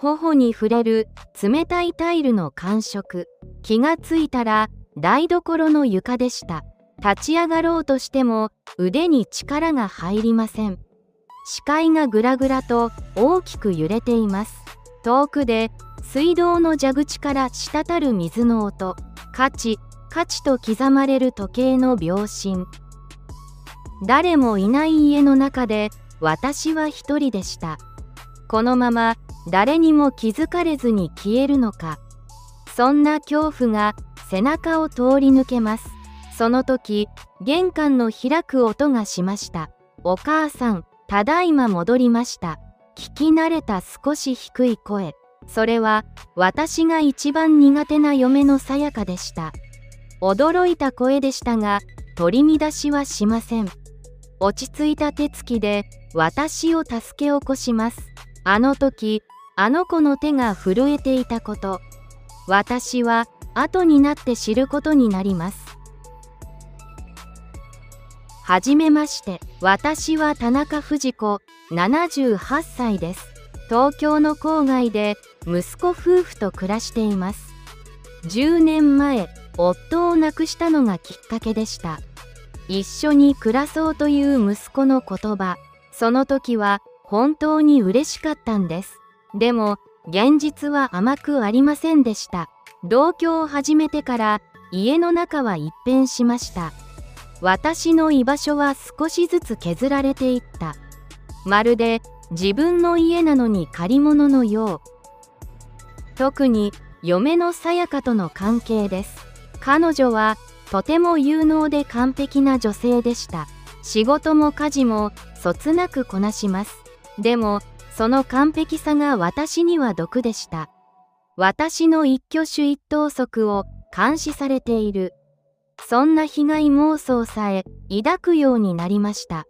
頬に触れる冷たいタイルの感触。気がついたら台所の床でした。立ち上がろうとしても腕に力が入りません。視界がぐらぐらと大きく揺れています。遠くで水道の蛇口から滴る水の音。カチカチと刻まれる時計の秒針。誰もいない家の中で私は一人でした。このまま誰にも気づかれずに消えるのか。そんな恐怖が背中を通り抜けます。その時、玄関の開く音がしました。お母さん、ただいま戻りました。聞き慣れた少し低い声。それは私が一番苦手な嫁のさやかでした。驚いた声でしたが、取り乱しはしません。落ち着いた手つきで私を助け起こします。あの時、あの子の手が震えていたこと。私は後になって知ることになります。はじめまして、私は田中藤子、78歳です。東京の郊外で息子夫婦と暮らしています。10年前、夫を亡くしたのがきっかけでした。一緒に暮らそうという息子の言葉。その時は本当に嬉しかったんです。でも、現実は甘くありませんでした。同居を始めてから家の中は一変しました。私の居場所は少しずつ削られていった。まるで自分の家なのに借り物のよう。特に嫁のさやかとの関係です。彼女はとても有能で完璧な女性でした。仕事も家事もそつなくこなします。でもその完璧さが私には毒でした。私の一挙手一投足を監視されている。そんな被害妄想さえ抱くようになりました。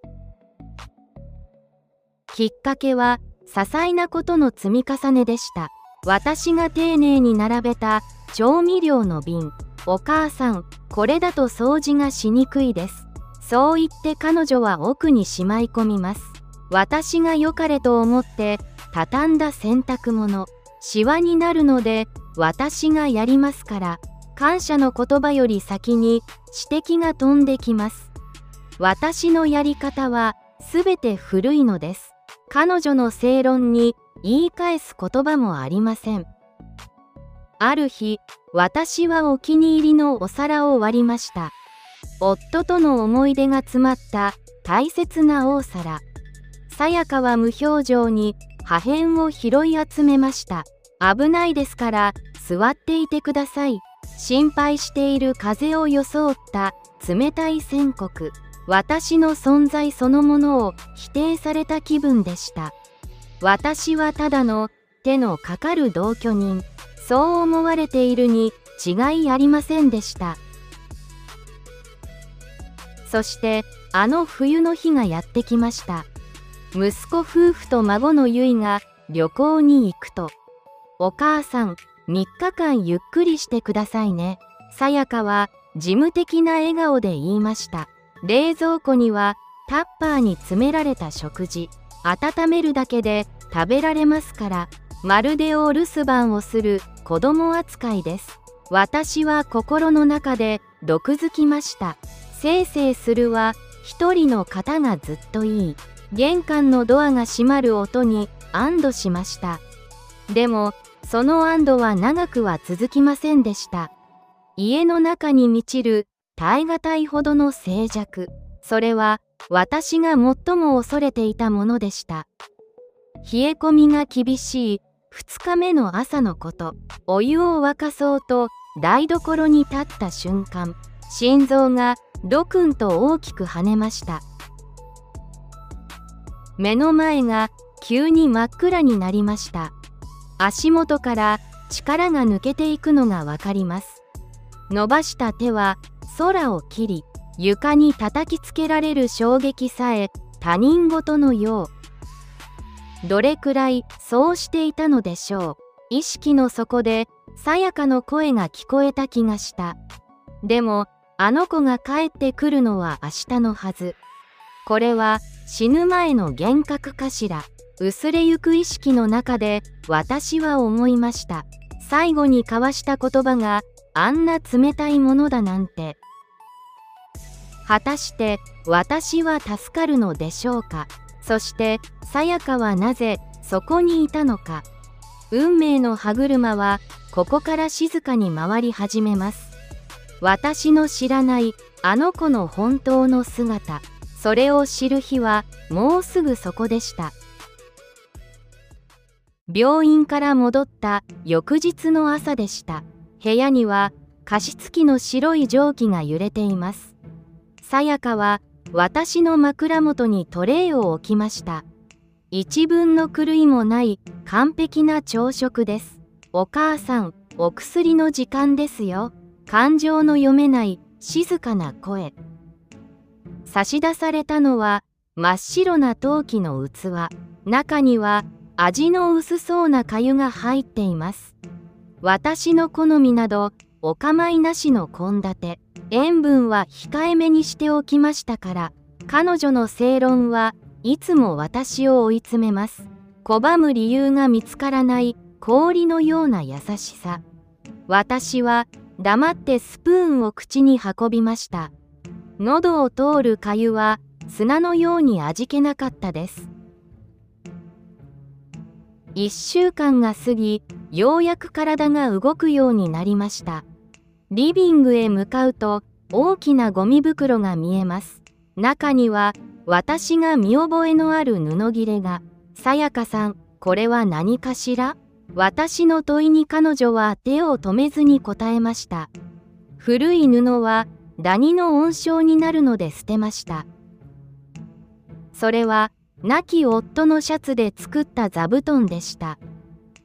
きっかけは些細なことの積み重ねでした。私が丁寧に並べた調味料の瓶。お母さん、これだと掃除がしにくいです。そう言って彼女は奥にしまい込みます。私が良かれと思って畳んだ洗濯物。シワになるので私がやりますから。感謝の言葉より先に指摘が飛んできます。私のやり方はすべて古いのです。彼女の正論に言い返す言葉もありません。ある日、私はお気に入りのお皿を割りました。夫との思い出が詰まった大切な大皿。さやかは無表情に破片を拾い集めました。危ないですから座っていてください。心配している風を装った冷たい宣告。私の存在そのものを否定された気分でした。私はただの手のかかる同居人。そう思われているに違いありませんでした。そしてあの冬の日がやってきました。息子夫婦と孫のゆいが旅行に行くと、お母さん、3日間ゆっくりしてくださいね。さやかは事務的な笑顔で言いました。冷蔵庫にはタッパーに詰められた食事。温めるだけで食べられますから、まるでお留守番をする子供扱いです。私は心の中で毒づきました。せいせいするは一人の方がずっといい。玄関のドアが閉まる音に安堵しました。でもその安堵は長くは続きませんでした。家の中に満ちる耐え難いほどの静寂。それは私が最も恐れていたものでした。冷え込みが厳しい2日目の朝のこと。お湯を沸かそうと台所に立った瞬間、心臓がドクンと大きく跳ねました。目の前が急に真っ暗になりました。足元から力が抜けていくのがわかります。伸ばした手は空を切り、床に叩きつけられる衝撃さえ他人事のよう。どれくらいそうしていたのでしょう。意識の底でさやかの声が聞こえた気がした。でもあの子が帰ってくるのは明日のはず。これは死ぬ前の幻覚かしら。薄れゆく意識の中で私は思いました。最後に交わした言葉があんな冷たいものだなんて。果たして私は助かるのでしょうか。そしてさやかはなぜそこにいたのか。運命の歯車はここから静かに回り始めます。私の知らないあの子の本当の姿、それを知る日はもうすぐそこでした。病院から戻った翌日の朝でした。部屋には加湿器の白い蒸気が揺れています。さやかは私の枕元にトレイを置きました。一分の狂いもない完璧な朝食です。お母さん、お薬の時間ですよ。感情の読めない静かな声。差し出されたのは真っ白な陶器の器。中には味の薄そうな粥が入っています。私の好みなどお構いなしの献立。塩分は控えめにしておきましたから。彼女の正論はいつも私を追い詰めます。拒む理由が見つからない氷のような優しさ。私は黙ってスプーンを口に運びました。喉を通る粥は砂のように味気なかったです。1週間が過ぎ、ようやく体が動くようになりました。リビングへ向かうと大きなゴミ袋が見えます。中には私が見覚えのある布切れが。さやかさん、これは何かしら？私の問いに彼女は手を止めずに答えました。古い布はダニの温床になるので捨てました。それは亡き夫のシャツで作った座布団でした。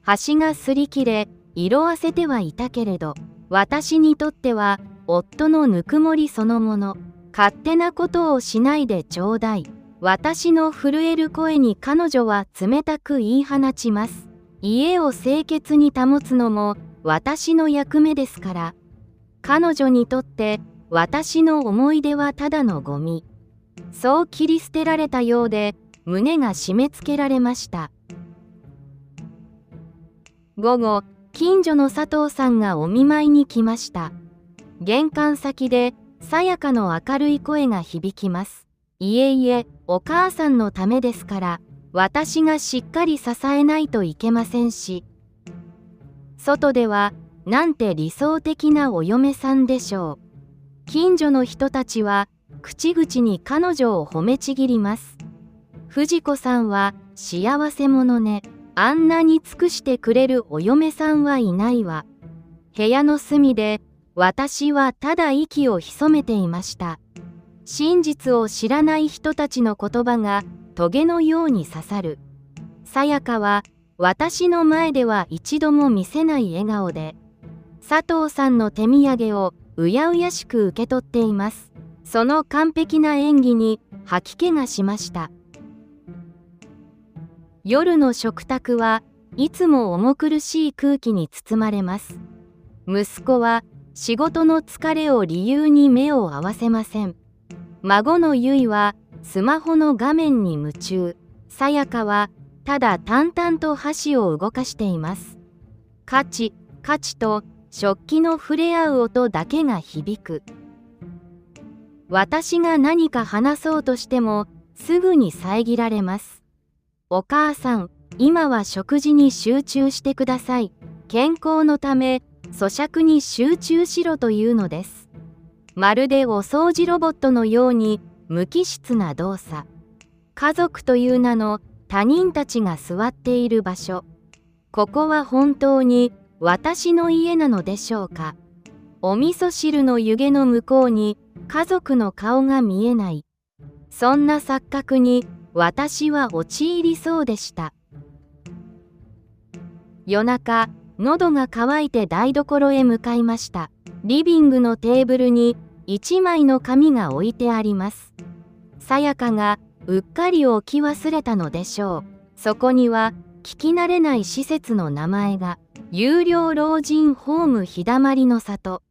端が擦り切れ、色あせてはいたけれど、私にとっては夫のぬくもりそのもの。勝手なことをしないでちょうだい。私の震える声に彼女は冷たく言い放ちます。家を清潔に保つのも私の役目ですから。彼女にとって私の思い出はただのゴミ。そう切り捨てられたようで胸が締め付けられました。午後、近所の佐藤さんがお見舞いに来ました。玄関先でさやかの明るい声が響きます。いえいえ、お母さんのためですから、私がしっかり支えないといけませんし。外では、なんて理想的なお嫁さんでしょう。近所の人たちは、口々に彼女を褒めちぎります。藤子さんは幸せ者ね。あんなに尽くしてくれるお嫁さんはいないわ。部屋の隅で、私はただ息を潜めていました。真実を知らない人たちの言葉が棘のように刺さる。さやかは私の前では一度も見せない笑顔で、佐藤さんの手土産をうやうやしく受け取っています。その完璧な演技に吐き気がしました。夜の食卓はいつも重苦しい空気に包まれます。息子は仕事の疲れを理由に目を合わせません。孫のゆいはスマホの画面に夢中。さやかはただ淡々と箸を動かしています。カチカチと食器の触れ合う音だけが響く。私が何か話そうとしてもすぐに遮られます。お母さん、今は食事に集中してください。健康のため咀嚼に集中しろというのです。まるでお掃除ロボットのように無機質な動作。家族という名の他人たちが座っている場所。ここは本当に私の家なのでしょうか。お味噌汁の湯気の向こうに家族の顔が見えない。そんな錯覚に私は陥りそうでした。夜中、喉が渇いて台所へ向かいました。リビングのテーブルに一枚の紙が置いてあります。さやかがうっかり置き忘れたのでしょう。そこには聞き慣れない施設の名前が、有料老人ホーム日だまりの里。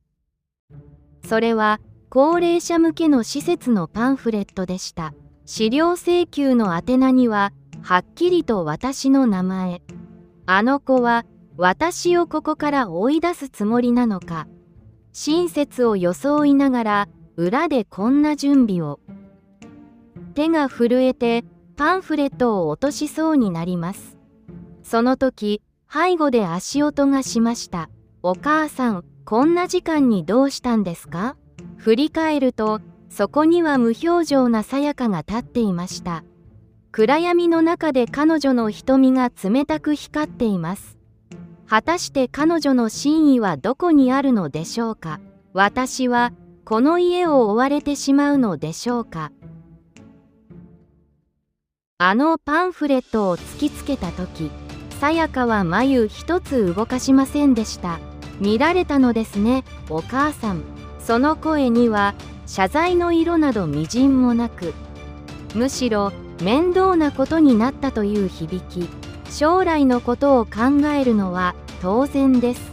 それは高齢者向けの施設のパンフレットでした。資料請求の宛名にははっきりと私の名前。あの子は私をここから追い出すつもりなのか。親切を装いながら裏でこんな準備を。手が震えてパンフレットを落としそうになります。その時、背後で足音がしました。お母さん、こんな時間にどうしたんですか？振り返ると、そこには無表情なさやかが立っていました。暗闇の中で彼女の瞳が冷たく光っています。果たして彼女の真意はどこにあるのでしょうか。私はこの家を追われてしまうのでしょうか。あのパンフレットを突きつけた時、さやかは眉一つ動かしませんでした。見られたのですね、お母さん。その声には謝罪の色などみじんもなく、むしろ面倒なことになったという響き。将来のことを考えるのは当然です。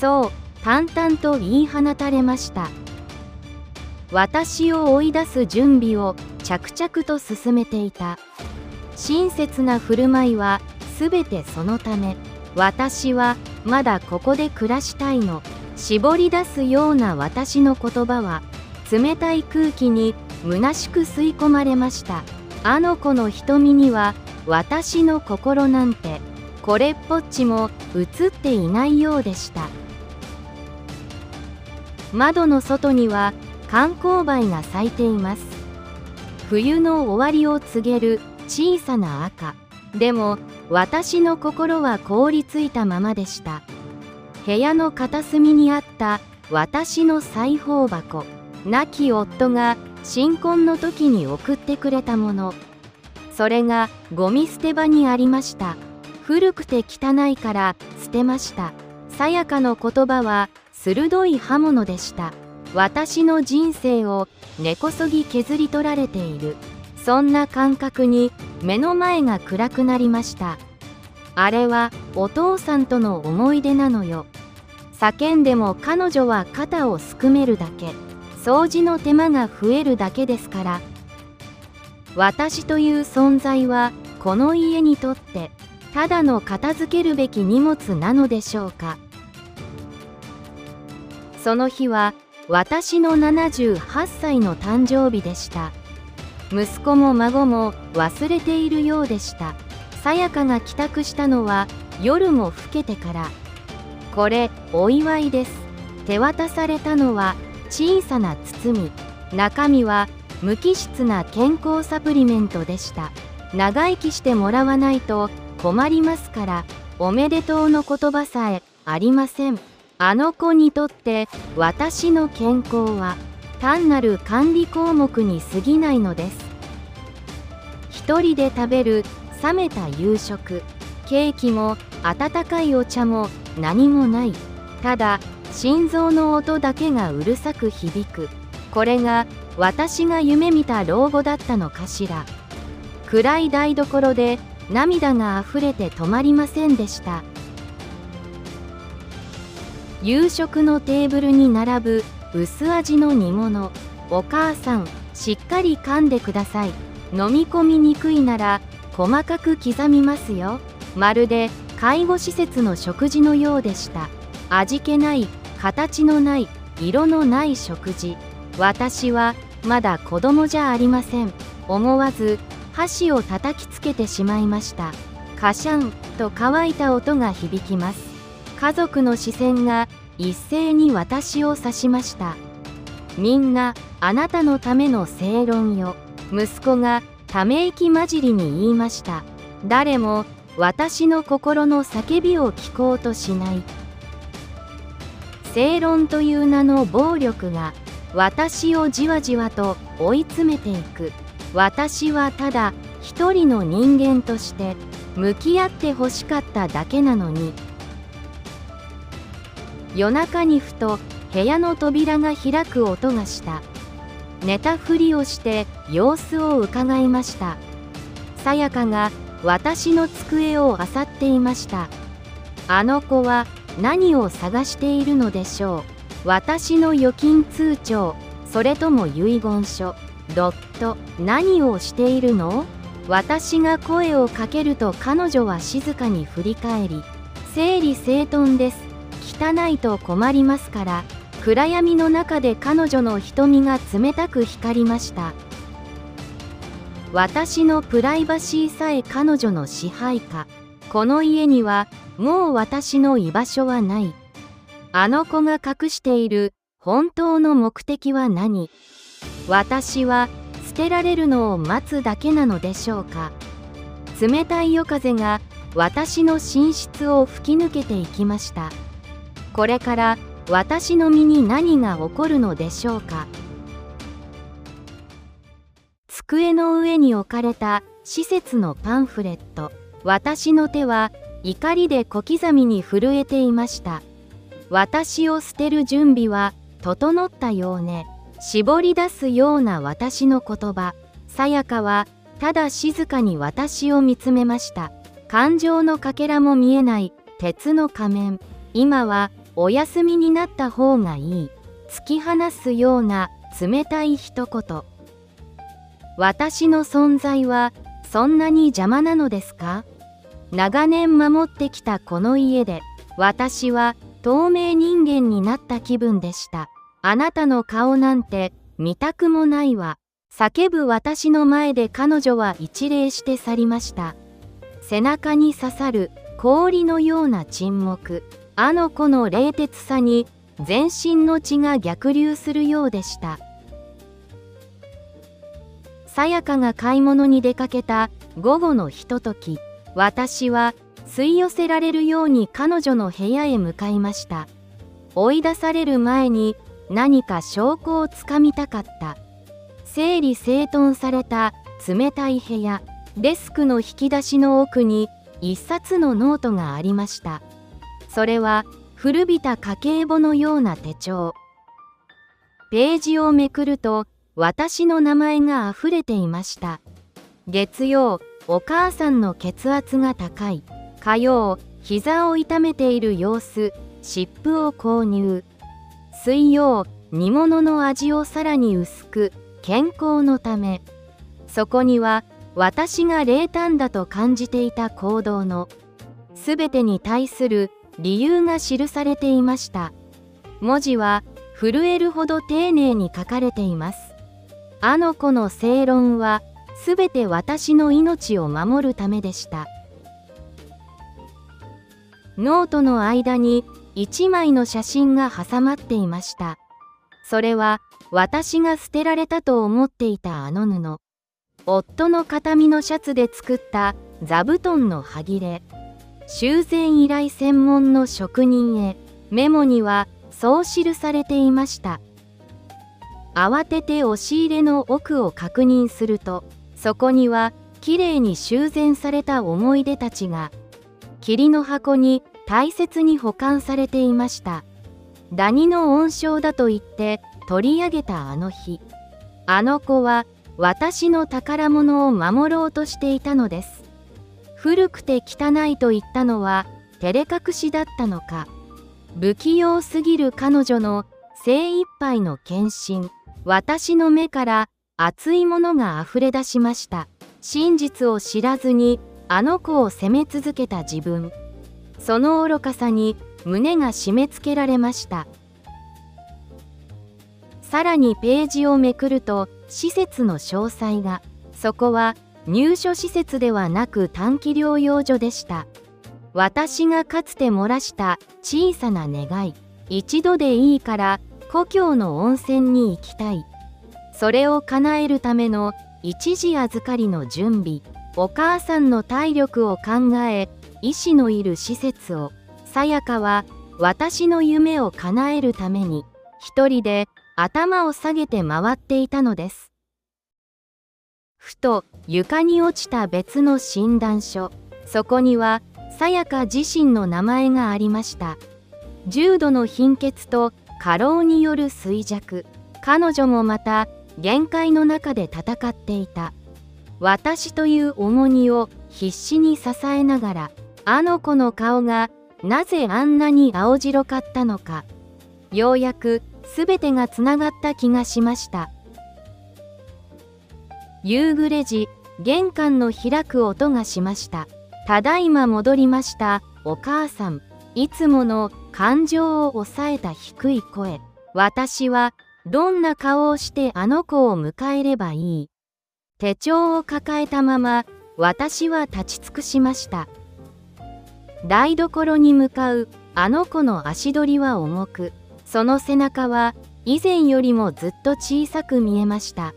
そう淡々と言い放たれました。私を追い出す準備を着々と進めていた。親切な振る舞いはすべてそのため。私はまだここで暮らしたいの。絞り出すような私の言葉は冷たい空気に虚しく吸い込まれました。あの子の瞳には私の心なんてこれっぽっちも映っていないようでした。窓の外には観光梅が咲いています。冬の終わりを告げる小さな赤。でも私の心は凍りついたままでした。部屋の片隅にあった私の裁縫箱。亡き夫が新婚の時に送ってくれたもの。それがゴミ捨て場にありました。古くて汚いから捨てました。さやかの言葉は鋭い刃物でした。私の人生を根こそぎ削り取られている。そんな感覚に目の前が暗くなりました。あれはお父さんとの思い出なのよ。叫んでも彼女は肩をすくめるだけ。掃除の手間が増えるだけですから。私という存在はこの家にとってただの片付けるべき荷物なのでしょうか。その日は私の78歳の誕生日でした。息子も孫も忘れているようでした。さやかが帰宅したのは夜も更けてから。これお祝いです。手渡されたのは小さな包み。中身は無機質な健康サプリメントでした。長生きしてもらわないと困りますから、おめでとうの言葉さえありません。あの子にとって私の健康は単なる管理項目に過ぎないのです。一人で食べる冷めた夕食、ケーキも温かいお茶も何もない。ただ心臓の音だけがうるさく響く。これが私が夢見た老後だったのかしら。暗い台所で涙があふれて止まりませんでした。夕食のテーブルに並ぶ薄味の煮物。お母さん、しっかり噛んでください。飲み込みにくいなら細かく刻みますよ。まるで介護施設の食事のようでした。味気ない、形のない、色のない食事。私はまだ子供じゃありません。思わず箸を叩きつけてしまいました。カシャンと乾いた音が響きます。家族の視線が一斉に私を指しました。みんなあなたのための正論よ。息子がため息混じりに言いました。誰も私の心の叫びを聞こうとしない。正論という名の暴力が私をじわじわと追い詰めていく。私はただ一人の人間として向き合ってほしかっただけなのに。夜中にふと部屋の扉が開く音がした。寝たふりをして様子をうかがいました。さやかが私の机を漁っていました。あの子は何を探しているのでしょう。私の預金通帳、それとも遺言書。何をしているの？私が声をかけると彼女は静かに振り返り、整理整頓です。汚いと困りますから。暗闇の中で彼女の瞳が冷たく光りました。私のプライバシーさえ彼女の支配下。この家にはもう私の居場所はない。あの子が隠している本当の目的は何？私は捨てられるのを待つだけなのでしょうか。冷たい夜風が私の寝室を吹き抜けていきました。これから私の身に何が起こるのでしょうか。机の上に置かれた施設のパンフレット。私の手は怒りで小刻みに震えていました。私を捨てる準備は整ったようね。絞り出すような私の言葉。さやかはただ静かに私を見つめました。感情のかけらも見えない鉄の仮面。今はお休みになった方がいい。突き放すような冷たい一言。私の存在はそんなに邪魔なのですか？長年守ってきたこの家で、私は透明人間になった気分でした。あなたの顔なんて見たくもないわ。叫ぶ私の前で彼女は一礼して去りました。背中に刺さる氷のような沈黙。あの子の冷徹さに全身の血が逆流するようでした。さやかが買い物に出かけた午後のひととき、私は吸い寄せられるように彼女の部屋へ向かいました。追い出される前に何か証拠をつかみたかった。整理整頓された冷たい部屋。デスクの引き出しの奥に一冊のノートがありました。それは古びた家計簿のような手帳。ページをめくると私の名前があふれていました。月曜、お母さんの血圧が高い。火曜、膝を痛めている様子、湿布を購入。水曜、煮物の味をさらに薄く、健康のため。そこには私が冷淡だと感じていた行動のすべてに対する理由が記されていました。文字は震えるほど丁寧に書かれています。あの子の正論はすべて私の命を守るためでした。ノートの間に一枚の写真が挟まっていました。それは私が捨てられたと思っていたあの布。夫の形見のシャツで作った座布団の端切れ。修繕依頼専門の職人へ。メモにはそう記されていました。慌てて押し入れの奥を確認すると、そこにはきれいに修繕された思い出たちが桐の箱に大切に保管されていました。ダニの温床だと言って取り上げたあの日、あの子は私の宝物を守ろうとしていたのです。古くて汚いと言ったのは照れ隠しだったのか。不器用すぎる彼女の精一杯の献身。私の目から熱いものがあふれ出しました。真実を知らずにあの子を責め続けた自分。その愚かさに胸が締め付けられました。さらにページをめくると施設の詳細が。そこは入所施設ではなく短期療養所でした。私がかつて漏らした小さな願い。一度でいいから故郷の温泉に行きたい。それを叶えるための一時預かりの準備。お母さんの体力を考え、医師のいる施設を。さやかは私の夢を叶えるために一人で頭を下げて回っていたのです。ふと床に落ちた別の診断書。そこにはさやか自身の名前がありました。重度の貧血と過労による衰弱。彼女もまた限界の中で戦っていた。私という重荷を必死に支えながら、あの子の顔がなぜあんなに青白かったのか。ようやくすべてがつながった気がしました。夕暮れ時、玄関の開く音がしました。ただいま戻りました、お母さん。いつもの感情を抑えた低い声。私はどんな顔をしてあの子を迎えればいい。手帳を抱えたまま私は立ち尽くしました。台所に向かうあの子の足取りは重く、その背中は以前よりもずっと小さく見えました。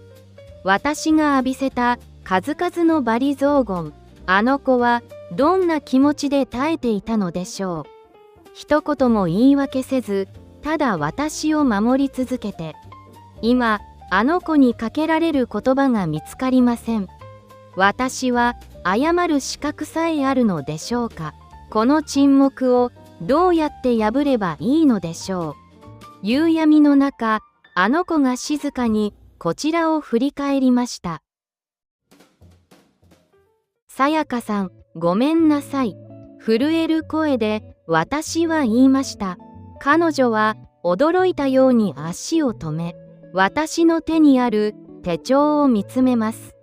私が浴びせた数々の罵詈雑言、あの子はどんな気持ちで耐えていたのでしょう。一言も言い訳せず、ただ私を守り続けて。今、あの子にかけられる言葉が見つかりません。私は謝る資格さえあるのでしょうか。この沈黙をどうやって破ればいいのでしょう。夕闇の中、あの子が静かにこちらを振り返りました。さやかさん、ごめんなさい。震える声で私は言いました。彼女は驚いたように足を止め、私の手にある手帳を見つめます。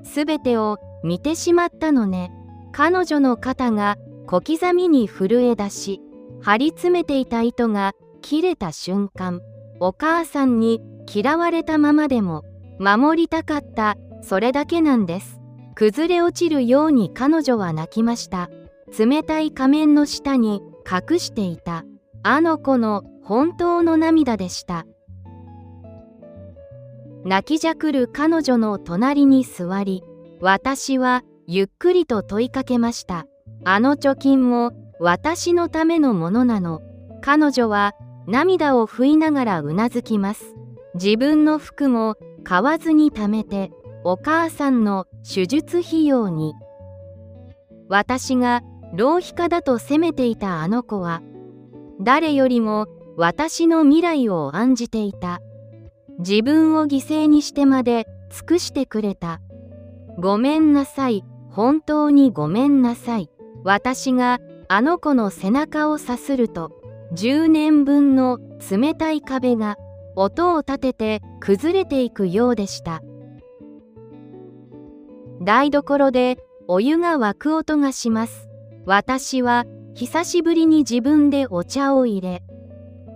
すべてを見てしまったのね。彼女の肩が小刻みに震え出し、張り詰めていた糸が切れた瞬間、お母さんに嫌われたままでも守りたかった、それだけなんです。崩れ落ちるように彼女は泣きました。冷たい仮面の下に隠していたあの子の本当の涙でした。泣きじゃくる彼女の隣に座り、私はゆっくりと問いかけました。あの貯金も私のためのものなの？彼女は涙を拭いながらうなずきます。自分の服も買わずに貯めて、お母さんの手術費用に。私が浪費家だと責めていたあの子は、誰よりも私の未来を案じていた。自分を犠牲にしてまで尽くしてくれた。ごめんなさい、本当にごめんなさい。私があの子の背中をさすると、10年分の冷たい壁が音を立てて崩れていくようでした。台所でお湯が沸く音がします。私は久しぶりに自分でお茶を入れ、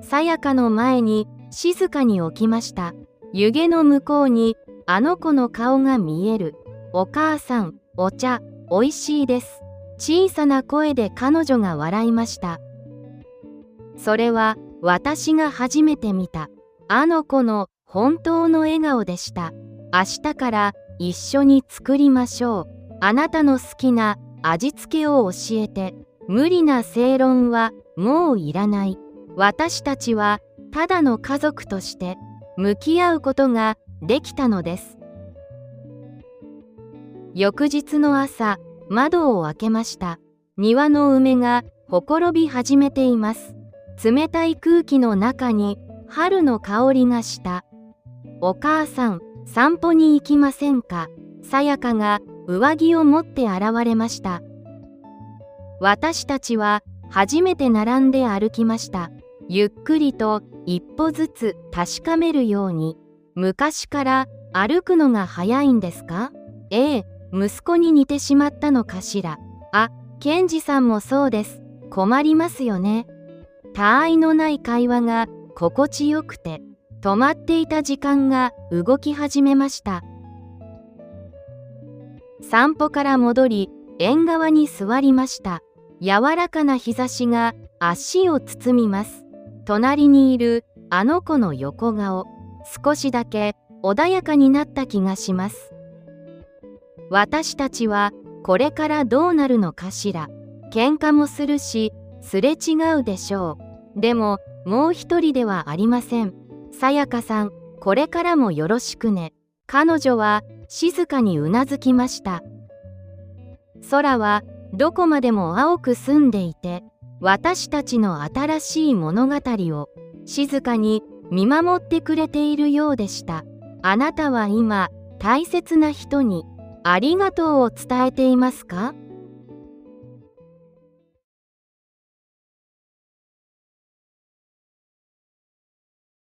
さやかの前に静かに置きました。湯気の向こうにあの子の顔が見える。お母さん、お茶、おいしいです。小さな声で彼女が笑いました。それは私が初めて見たあの子の本当の笑顔でした。明日から一緒に作りましょう。あなたの好きな味付けを教えて。無理な正論はもういらない。私たちはただの家族として向き合うことができたのです。翌日の朝、窓を開けました。庭の梅がほころび始めています。冷たい空気の中に春の香りがした。お母さん、散歩に行きませんか？さやかが上着を持って現れました。私たちは初めて並んで歩きました。ゆっくりと一歩ずつ確かめるように。昔から歩くのが早いんですか？ええ、息子に似てしまったのかしら。あ、ケンジさんもそうです。困りますよね。他愛のない会話が心地よくて、止まっていた時間が動き始めました。散歩から戻り、縁側に座りました。柔らかな日差しが足を包みます。隣にいるあの子の横顔、少しだけ穏やかになった気がします。私たちはこれからどうなるのかしら。喧嘩もするし、すれ違うでしょう。でも、もう一人ではありません。さやかさん、これからもよろしくね。彼女は静かにうなずきました。空はどこまでも青く澄んでいて、私たちの新しい物語を静かに見守ってくれているようでした。あなたは今、大切な人にありがとうを伝えていますか？